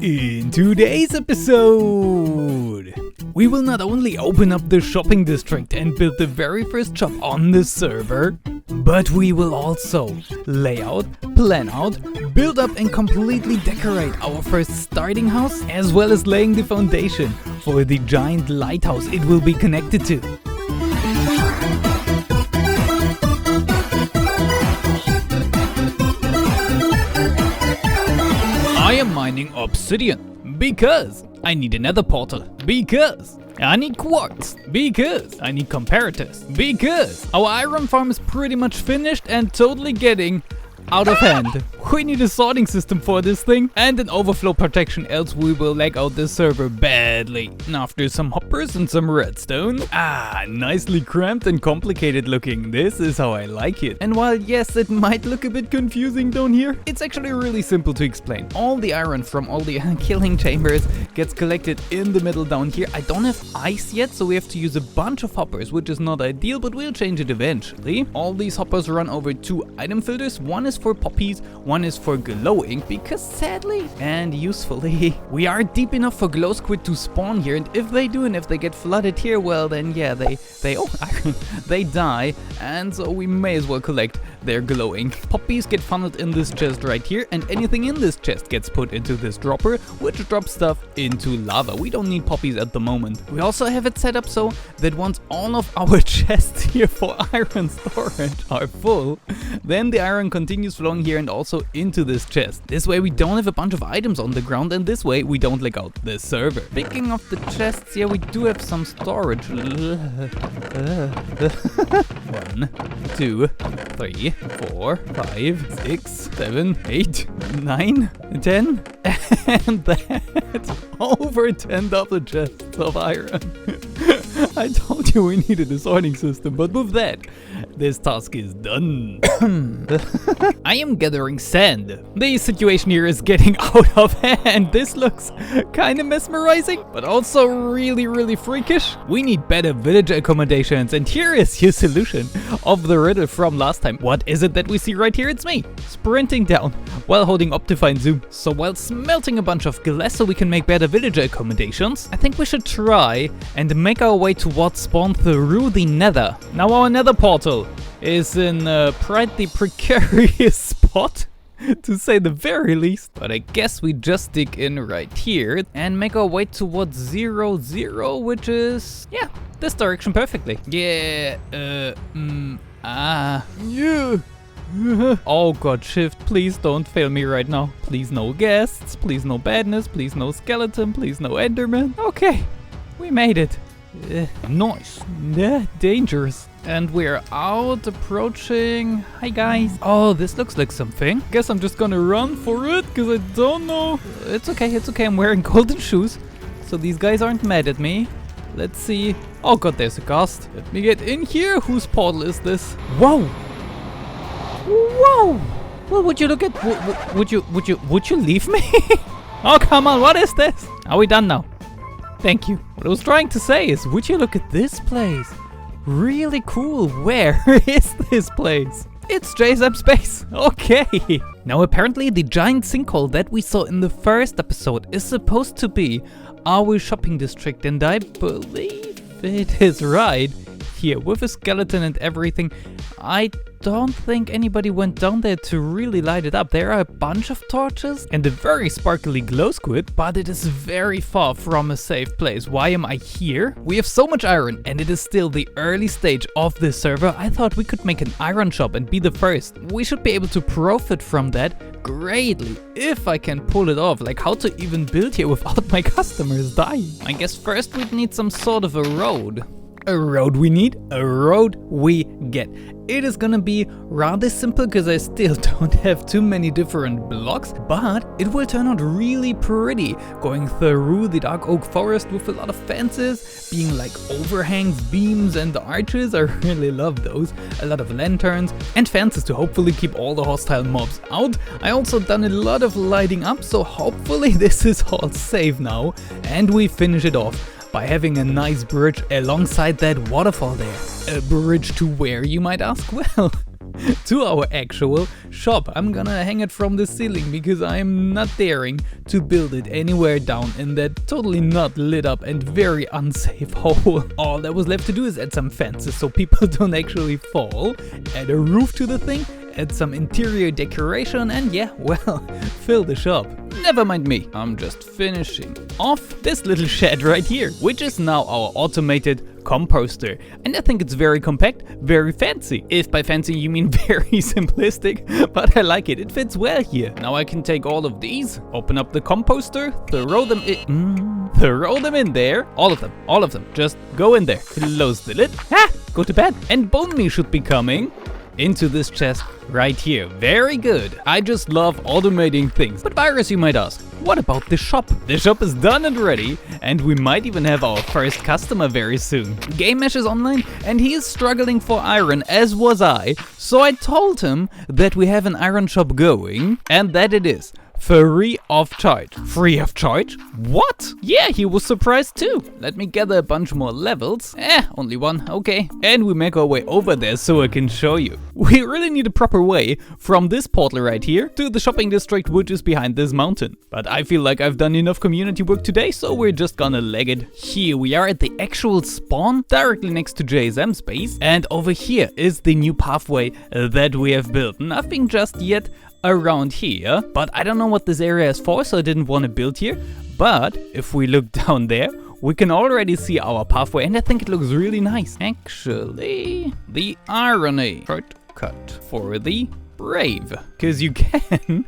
In today's episode, we will not only open up the shopping district and build the very first shop on the server, but we will also lay out, plan out, build up and completely decorate our first starting house, as well as laying the foundation for the giant lighthouse it will be connected to. I am mining obsidian because I need a nether portal, because I need quartz, because I need comparators, because our iron farm is pretty much finished and totally getting out of hand. We need a sorting system for this thing and an overflow protection, else we will lag out this server badly. After some hoppers and some redstone, nicely cramped and complicated looking. This is how I like it. And while yes, it might look a bit confusing down here, it's actually really simple to explain. All the iron from all the killing chambers gets collected in the middle down here. I don't have ice yet, so we have to use a bunch of hoppers, which is not ideal, but we'll change it eventually. All these hoppers run over 2 item filters. One is for poppies, one is for glow ink, because sadly and usefully we are deep enough for glow squid to spawn here, and if they do and if they get flooded here, well then yeah, they die, and so we may as well collect their glow ink. Poppies get funneled in this chest right here, and anything in this chest gets put into this dropper, which drops stuff into lava. We don't need poppies at the moment. We also have it set up so that once all of our chests here for iron storage are full, then the iron continues flowing here and also into this chest. This way we don't have a bunch of items on the ground, and this way we don't leg out the server. Speaking of the chests, yeah, we do have some storage. 1, 2, 3, 4, 5, 6, 7, 8, 9, 10, and that's over 10 double chests of iron. I told you we needed a sorting system, but with that, this task is done. I am gathering sand. The situation here is getting out of hand. This looks kind of mesmerizing, but also really freakish. We need better village accommodations, and here is your solution of the riddle from last time. What is it that we see right here? It's me, sprinting down while holding Optifine Zoom. So while smelting a bunch of glass so we can make better villager accommodations, I think we should try and make our way towards spawn through the nether. Now our nether portal is in a pretty precarious spot, to say the very least. But I guess we just dig in right here and make our way towards 0, 0, which is, yeah, this direction perfectly. Yeah, Oh god, shift, please don't fail me right now. Please no guests, please no badness, please no skeleton, please no enderman. Okay, we made it. Nice. Dangerous. And we're out, approaching. Hi guys. Oh, this looks like something. Guess I'm just gonna run for it, because I don't know. It's okay, I'm wearing golden shoes, so these guys aren't mad at me. Let's see. Oh god, there's a ghost. Let me get in here. Whose portal is this? Whoa! Whoa! Well, would you look at... Would you leave me? Oh, come on, what is this? Are we done now? Thank you. What I was trying to say is, would you look at this place? Really cool. Where is this place? It's JSM Space. Okay. Now apparently the giant sinkhole that we saw in the first episode is supposed to be our shopping district, and I believe it is right here with a skeleton and everything. I don't think anybody went down there to really light it up. There are a bunch of torches and a very sparkly glow squid, but it is very far from a safe place. Why am I here? We have so much iron, and it is still the early stage of this server. I thought we could make an iron shop and be the first. We should be able to profit from that greatly if I can pull it off. Like how to even build here without my customers dying. I guess first we'd need some sort of a road. A road we need, a road we get. It is gonna be rather simple because I still don't have too many different blocks, but it will turn out really pretty. Going through the dark oak forest with a lot of fences, being like overhangs, beams and arches. I really love those. A lot of lanterns and fences to hopefully keep all the hostile mobs out. I also done a lot of lighting up, so hopefully this is all safe now. And we finish it off by having a nice bridge alongside that waterfall there. A bridge to where, you might ask? Well, to our actual shop. I'm gonna hang it from the ceiling because I'm not daring to build it anywhere down in that totally not lit up and very unsafe hole. All that was left to do is add some fences so people don't actually fall, add a roof to the thing, add some interior decoration, and yeah, well, fill the shop. Never mind me, I'm just finishing off this little shed right here, which is now our automated composter. And I think it's very compact, very fancy. If by fancy you mean very simplistic, but I like it, it fits well here. Now I can take all of these, open up the composter, throw them in there, all of them, just go in there, close the lid, go to bed. And bone meal should be coming into this chest right here. Very good. I just love automating things. But Virus, you might ask, what about the shop? The shop is done and ready, and we might even have our first customer very soon. Game Mesh is online, and he is struggling for iron, as was I. So I told him that we have an iron shop going, and that it is free of charge. Free of charge? What? Yeah, he was surprised too. Let me gather a bunch more levels. Only one, okay. And we make our way over there so I can show you. We really need a proper way from this portal right here to the shopping district which is behind this mountain. But I feel like I've done enough community work today, so we're just gonna leg it. Here we are at the actual spawn, directly next to JSM's base. And over here is the new pathway that we have built. Nothing just yet around here, but I don't know what this area is for, so I didn't want to build here. But if we look down there, we can already see our pathway, and I think it looks really nice. Actually, the irony shortcut for the brave, because you can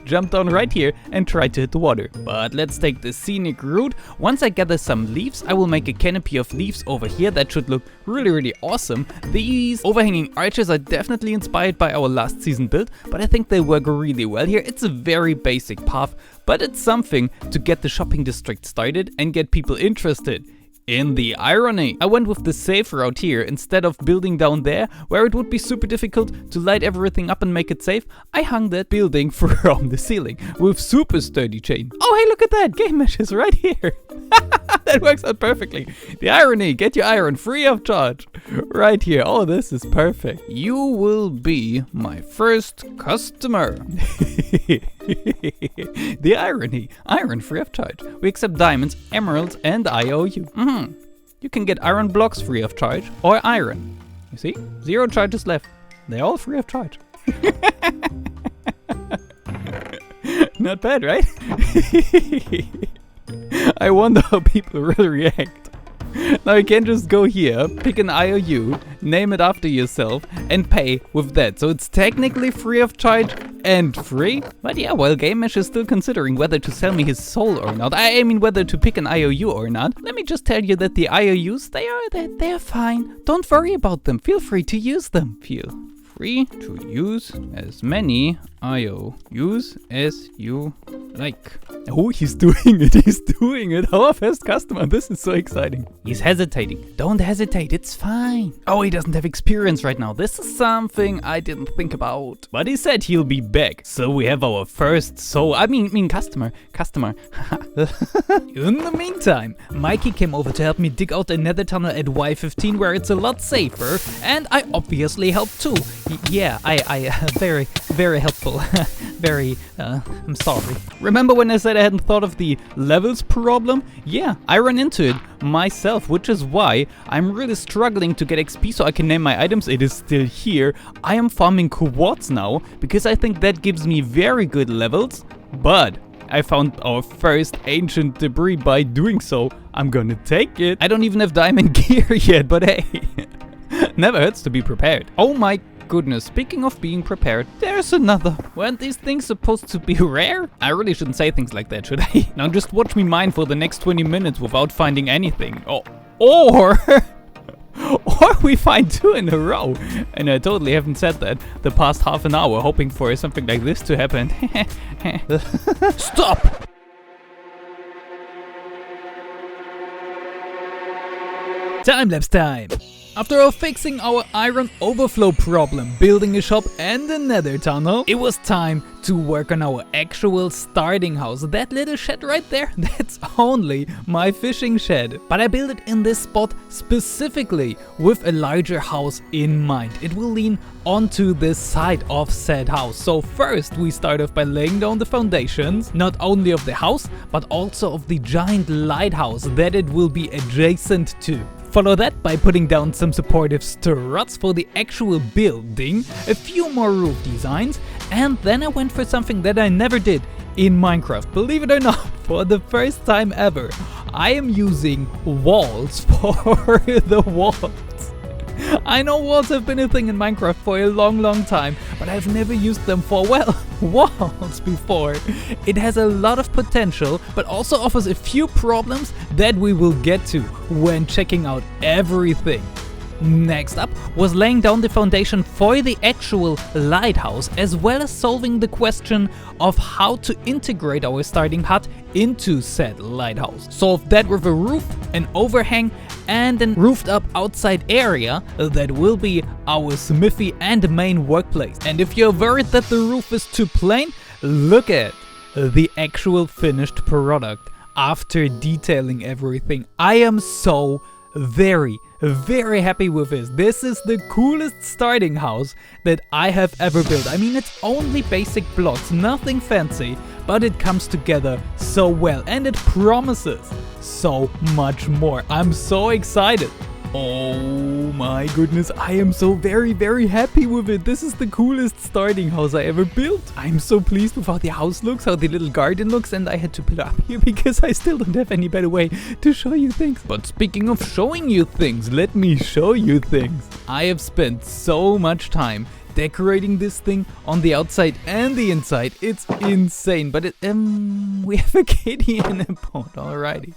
jump down right here and try to hit the water. But let's take the scenic route. Once I gather some leaves, I will make a canopy of leaves over here that should look really awesome. These overhanging arches are definitely inspired by our last season build, but I think they work really well here. It's a very basic path, but it's something to get the shopping district started and get people interested in the irony. I went with the safe route here instead of building down there where it would be super difficult to light everything up and make it safe. I hung that building from the ceiling with super sturdy chain. Oh hey, look at that, Game Mesh is right here. That works out perfectly. The irony, get your iron free of charge right here. Oh, this is perfect. You will be my first customer. The irony, iron free of charge. We accept diamonds, emeralds, and IOU. You can get iron blocks free of charge or iron. You see, 0 charges left. They're all free of charge. Not bad, right? I wonder how people will react. Now you can just go here, pick an IOU, name it after yourself, and pay with that. So it's technically free of charge and free. But yeah, well, Game Mesh is still considering whether to sell me his soul or not. I mean, whether to pick an IOU or not. Let me just tell you that the IOUs, they're fine. Don't worry about them. Feel free to use them. Feel free to use as many IOUs as you like. Oh, he's doing it, our first customer, this is so exciting. He's hesitating, don't hesitate, it's fine. Oh, he doesn't have experience right now, this is something I didn't think about. But he said he'll be back, so we have our first customer. In the meantime, Mikey came over to help me dig out a nether tunnel at Y15 where it's a lot safer, and I obviously helped too. Yeah, I very helpful. I'm sorry. Remember when I said I hadn't thought of the levels problem? Yeah, I ran into it myself, which is why I'm really struggling to get XP so I can name my items. It is still here. I am farming quartz now because I think that gives me very good levels, but I found our first ancient debris by doing so. I'm gonna take it. I don't even have diamond gear yet, but hey, never hurts to be prepared. Oh my goodness, speaking of being prepared, there's another. Weren't these things supposed to be rare? I really shouldn't say things like that, should I? Now just watch me mine for the next 20 minutes without finding anything. Oh, or we find 2 in a row. And I totally haven't said that the past half an hour, hoping for something like this to happen. Stop! Time-lapse time! After fixing our iron overflow problem, building a shop and a nether tunnel, it was time to work on our actual starting house. That little shed right there, that's only my fishing shed. But I built it in this spot specifically with a larger house in mind. It will lean onto the side of said house. So first we start off by laying down the foundations, not only of the house, but also of the giant lighthouse that it will be adjacent to. Follow that by putting down some supportive struts for the actual building, a few more roof designs, and then I went for something that I never did in Minecraft. Believe it or not, for the first time ever, I am using walls for the walls. I know walls have been a thing in Minecraft for a long time, but I've never used them for, well, walls before. It has a lot of potential, but also offers a few problems that we will get to when checking out everything. Next up was laying down the foundation for the actual lighthouse, as well as solving the question of how to integrate our starting hut into said lighthouse. Solve that with a roof, an overhang, and a roofed up outside area that will be our smithy and main workplace. And if you're worried that the roof is too plain, look at the actual finished product after detailing everything. I am so very happy with this. This is the coolest starting house that I have ever built. I mean, it's only basic blocks, nothing fancy, but it comes together so well and it promises so much more. I'm so excited. Oh my goodness, I am so very happy with it. This is the coolest starting house I ever built. I'm so pleased with how the house looks, how the little garden looks, and I had to put it up here because I still don't have any better way to show you things. But speaking of showing you things, let me show you things. I have spent so much time decorating this thing on the outside and the inside. It's insane, but we have a kitty in a pond. Alrighty,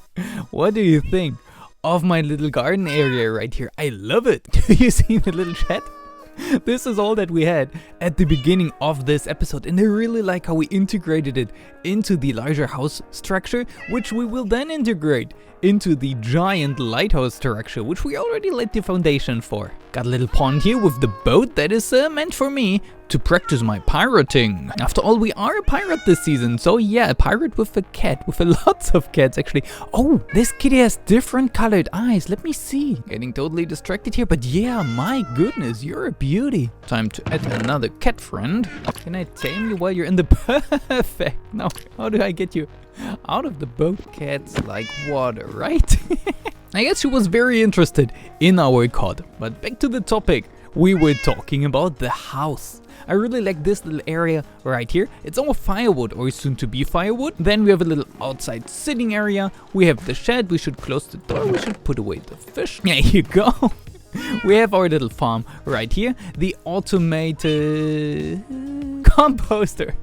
what do you think of my little garden area right here? I love it. Do you see the little shed? This is all that we had at the beginning of this episode, and I really like how we integrated it into the larger house structure, which we will then integrate into the giant lighthouse structure, which we already laid the foundation for. Got a little pond here with the boat that is meant for me to practice my pirating. After all, we are a pirate this season, so yeah, a pirate with a cat, with lots of cats actually. Oh, this kitty has different colored eyes. Let me see. Getting totally distracted here, but yeah, my goodness, you're a beauty. Time to add another cat friend. Can I tame you while you're in the perfect? Now, how do I get you out of the boat? Cats like water, right? I guess she was very interested in our cod, but back to the topic. We were talking about the house. I really like this little area right here. It's our firewood, or soon to be firewood. Then we have a little outside sitting area. We have the shed. We should close the door. We should put away the fish. There you go. We have our little farm right here. The automated composter.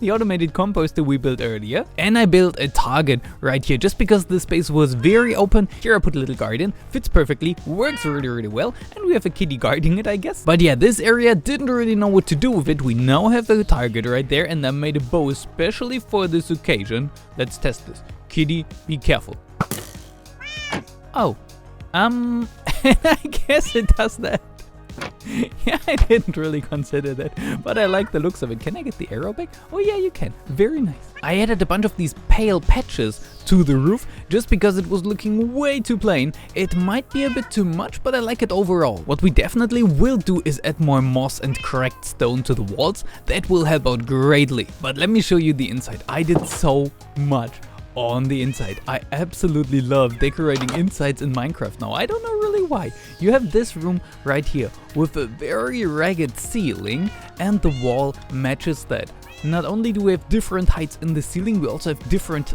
The automated composter we built earlier. And I built a target right here just because the space was very open. Here I put a little garden, fits perfectly, works really well, and we have a kitty guarding it, I guess. But yeah, this area didn't really know what to do with it. We now have a target right there, and I made a bow especially for this occasion. Let's test this. Kitty, be careful. Oh, I guess it does that. Yeah, I didn't really consider that, but I like the looks of it. Can I get the arrow back? Oh yeah, you can. Very nice. I added a bunch of these pale patches to the roof just because it was looking way too plain. It might be a bit too much, but I like it overall. What we definitely will do is add more moss and cracked stone to the walls. That will help out greatly. But let me show you the inside. I did so much on the inside. I absolutely love decorating insides in Minecraft now. I don't know really why. You have this room right here with a very ragged ceiling, and the wall matches that. Not only do we have different heights in the ceiling, we also have different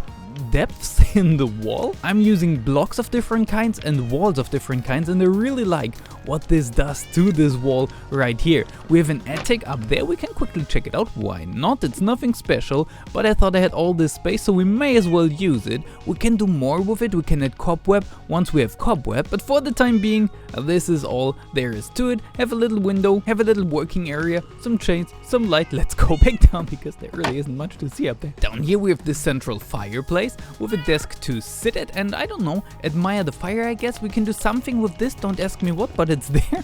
depths in the wall. I'm using blocks of different kinds and walls of different kinds, and I really like what this does to this wall right here. We have an attic up there. We can quickly check it out. Why not? It's nothing special, but I thought I had all this space, so we may as well use it. We can do more with it. We can add cobweb once we have cobweb, but for the time being, this is all there is to it. Have a little window, have a little working area, some chains, some light. Let's go back down because there really isn't much to see up there. Down here we have this central fireplace. place with a desk to sit at and I don't know, admire the fire I guess. We can do something with this, don't ask me what, but it's there.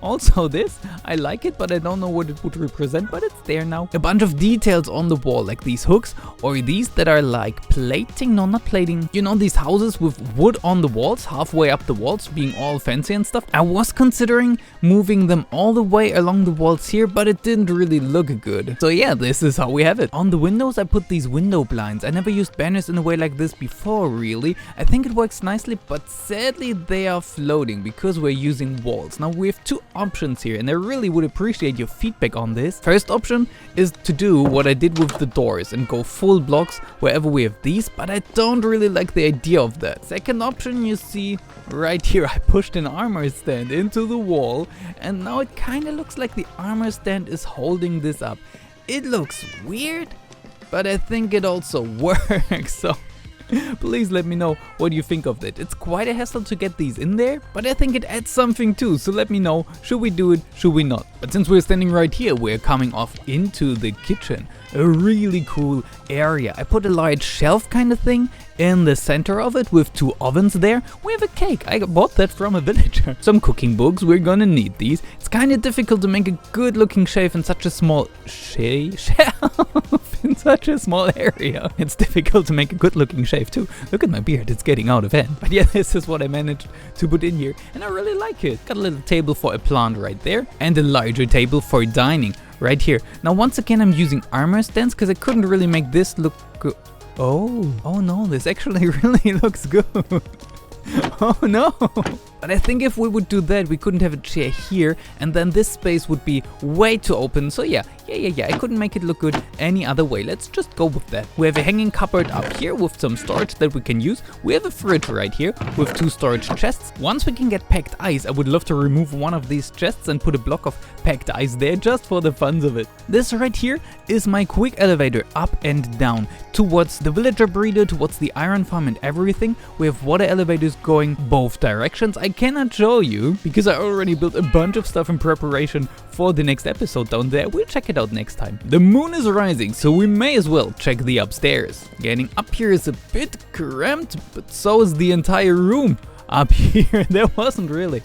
Also this, I like it, but I don't know what it would represent, but it's there now. A bunch of details on the wall, like these hooks or these that are like plating, no not plating. You know, these houses with wood on the walls, halfway up the walls, being all fancy and stuff. I was considering moving them all the way along the walls here, but it didn't really look good. So yeah, this is how we have it. On the windows I put these window blinds. I never used banners in a way like this before really. I think it works nicely, but sadly they are floating because we're using walls. Now we have two options here and I really would appreciate your feedback on this. First option is to do what I did with the doors and go full blocks wherever we have these, but I don't really like the idea of that. Second option, you see right here, I pushed an armor stand into the wall and now it kind of looks like the armor stand is holding this up. It looks weird, but I think it also works, so please let me know what you think of that. It's quite a hassle to get these in there, but I think it adds something too, so let me know, should we do it, should we not? But since we're standing right here, we're coming off into the kitchen. A really cool area. I put a large shelf kind of thing in the center of it with two ovens there. We have a cake. I bought that from a villager. Some cooking books. We're gonna need these. It's kind of difficult to make a good looking shelf in such a small shelf in such a small area. It's difficult to make a good looking shelf too. Look at my beard. It's getting out of hand. But yeah, this is what I managed to put in here and I really like it. Got a little table for a plant right there and a larger table for dining right here. Now once again I'm using armor stands because I couldn't really make this look good. Oh no, this actually really looks good. Oh no! But I think if we would do that, we couldn't have a chair here, and then this space would be way too open. So yeah, I couldn't make it look good any other way. Let's just go with that. We have a hanging cupboard up here with some storage that we can use. We have a fridge right here with two storage chests. Once we can get packed ice, I would love to remove one of these chests and put a block of packed ice there just for the funs of it. This right here is my quick elevator up and down towards the villager breeder, towards the iron farm and everything. We have water elevators going both directions. I cannot show you because I already built a bunch of stuff in preparation for the next episode down there. We'll check it out next time. The moon is rising, so we may as well check the upstairs. Getting up here is a bit cramped, but so is the entire room. Up here there wasn't really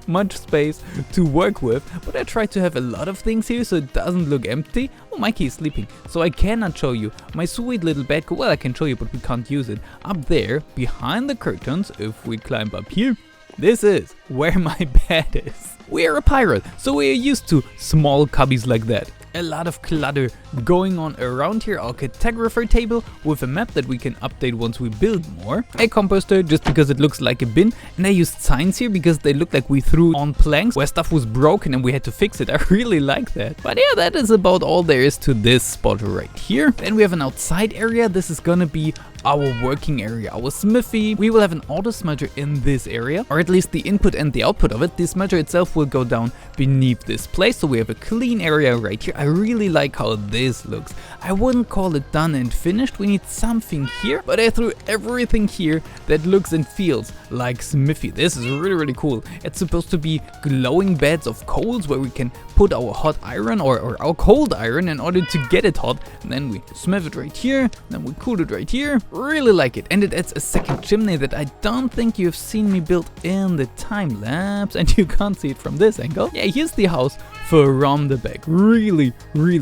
much space to work with, but I tried to have a lot of things here so it doesn't look empty. Oh, Mikey is sleeping, so I cannot show you my sweet little bed. Well, I can show you, but we can't use it. Up there, behind the curtains, if we climb up here, this is where my bed is. We are a pirate, so we are used to small cubbies like that. A lot of clutter going on around here. Our cartographer table with a map that we can update once we build more. A composter just because it looks like a bin. And I used signs here because they look like we threw on planks where stuff was broken and we had to fix it. I really like that. But yeah, that is about all there is to this spot right here. Then we have an outside area. This is gonna be our working area, our smithy. We will have an auto smelter in this area, or at least the input and the output of it. The smelter itself will go down beneath this place, so we have a clean area right here. I really like how this looks. I wouldn't call it done and finished. We need something here, but I threw everything here that looks and feels like smithy. This is really cool. It's supposed to be glowing beds of coals where we can put our hot iron or our cold iron in order to get it hot, and then we smith it right here, then we cool it right here. Really like it, and it adds a second chimney that I don't think you've seen me build in the time-lapse, and you can't see it from this angle. Yeah, here's the house from the back. Really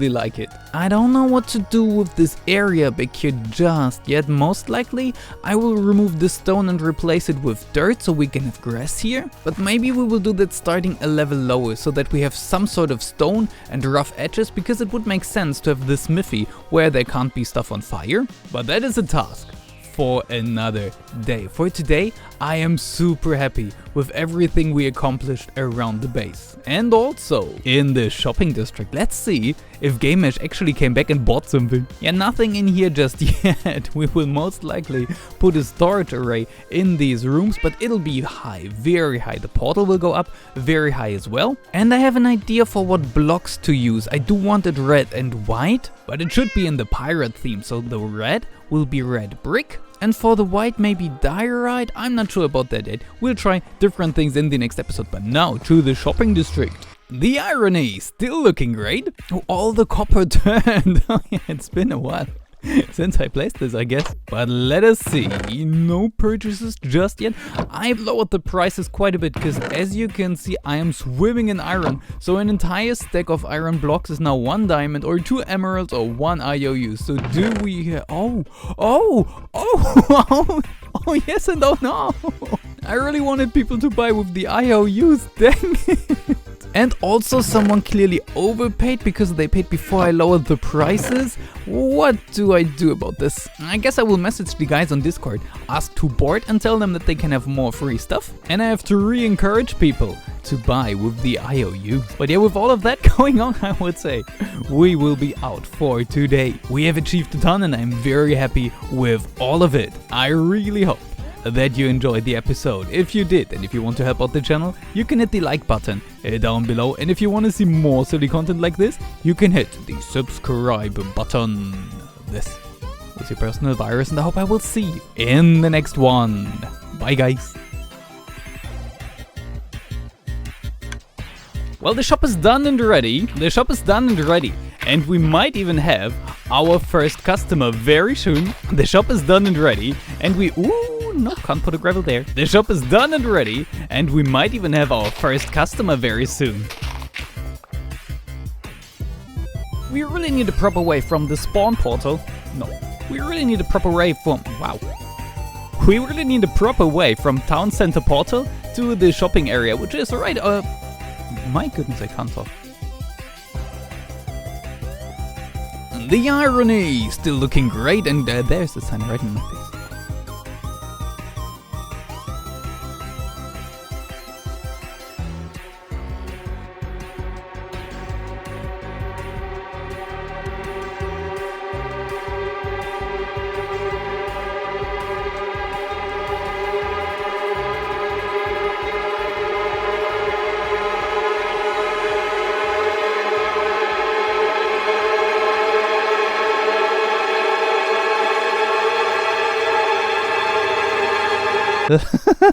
like it. I don't know what to do with this area back here just yet. Most likely I will remove this stone and replace it with dirt so we can have grass here, but maybe we will do that starting a level lower so that we have some sort of stone and rough edges, because it would make sense to have the smithy where there can't be stuff on fire. But that is a task for another day. For today, I am super happy with everything we accomplished around the base. And also in the shopping district. Let's see if GameMesh actually came back and bought something. Yeah, nothing in here just yet. We will most likely put a storage array in these rooms, but it'll be high, very high. The portal will go up very high as well. And I have an idea for what blocks to use. I do want it red and white, but it should be in the pirate theme. So the red will be red brick. And for the white, maybe diorite. I'm not sure about that yet. We'll try different things in the next episode. But now to the shopping district. The irony, still looking great. Oh, all the copper turned. Oh yeah, it's been a while. since I placed this, I guess. But let us see. No purchases just yet. I've lowered the prices quite a bit because, as you can see, I am swimming in iron. So an entire stack of iron blocks is now 1 diamond or 2 emeralds or 1 IOU. So do we... Oh, yes and oh no. I really wanted people to buy with the IOUs, dang it. And also someone clearly overpaid because they paid before I lowered the prices. What do I do about this? I guess I will message the guys on Discord, ask to board and tell them that they can have more free stuff. And I have to re-encourage people to buy with the IOUs. But yeah, with all of that going on, I would say we will be out for today. We have achieved a ton and I'm very happy with all of it. I really hope that you enjoyed the episode. If you did, and if you want to help out the channel, you can hit the like button down below. And if you want to see more silly content like this, you can hit the subscribe button. This was your personal virus, and I hope I will see you in the next one. Bye, guys. Well, the shop is done and ready. And we might even have our first customer very soon. The shop is done and ready. And we... Ooh, no, can't put a gravel there. The shop is done and ready. And we might even have our first customer very soon. We really need a proper way from the spawn portal. No, we really need a proper way from... Wow. We really need a proper way from town center portal to the shopping area, which is right... My goodness, I can't talk. The irony! Still looking great, and there's the sign right in my face.